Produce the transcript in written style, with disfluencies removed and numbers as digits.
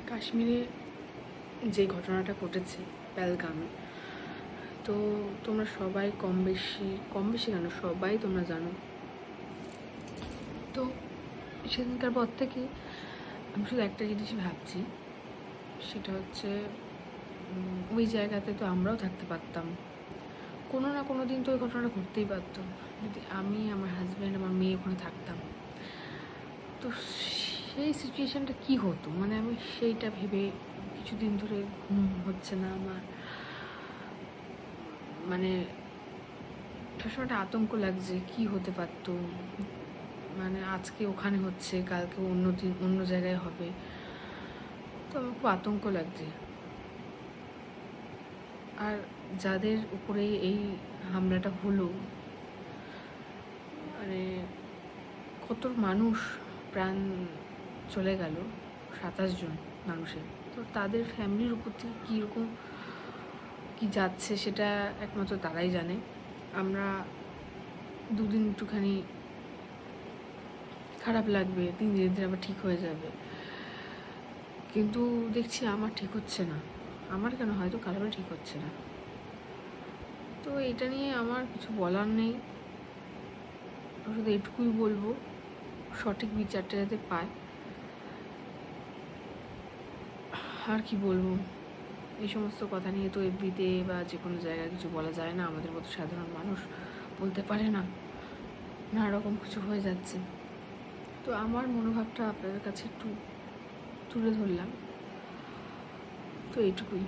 কাশ্মীরে যে ঘটনাটা ঘটেছে পেহেলগামে, তো তোমরা সবাই কম বেশি কেন সবাই তোমরা জানো। তো সেদিনকার পর থেকে আমি শুধু একটা জিনিসই ভাবছি, সেটা হচ্ছে ওই জায়গাতে তো আমরাও থাকতে পারতাম। কোনো না কোনো দিন তো ওই ঘটনাটা ঘটতেই পারতো, যদি আমি, আমার হাজব্যান্ড, আমার মেয়ে ওখানে থাকতাম। তো সেই সিচুয়েশানটা কী হতো, মানে আমি সেইটা ভেবে কিছুদিন ধরে ঘুম হচ্ছে না আমার। মানে সবসময় একটা আতঙ্ক লাগছে কি হতে পারতো, মানে আজকে ওখানে হচ্ছে, কালকে অন্য জায়গায় হবে। তো আমার খুব আতঙ্ক লাগছে। আর যাদের উপরে এই হামলাটা হলো, মানে কত মানুষ প্রাণ চলে গেল, 27 জন মানুষের। তো তাদের ফ্যামিলির উপর থেকে কীরকম কী যাচ্ছে সেটা একমাত্র তারাই জানে। আমরা দুদিন একটুখানি খারাপ লাগবে, ধীরে ধীরে আবার ঠিক হয়ে যাবে, কিন্তু দেখছি আমার ঠিক হচ্ছে না। আমার কেন, হয়তো কারোর ঠিক হচ্ছে না। তো এটা নিয়ে আমার কিছু বলার নেই, শুধু এটুকুই বলবো, সঠিক বিচারটা যাতে পায়। আর কি বলবো, এই সমস্ত কথা নিয়ে তো এফবিতে বা যে কোনো জায়গায় কিছু বলা যায় না। আমাদের মতো সাধারণ মানুষ বলতে পারে না, নানা রকম কিছু হয়ে যাচ্ছে। তো আমার মনোভাবটা আপনাদের কাছে একটু তুলে ধরলাম, তো এইটুকুই।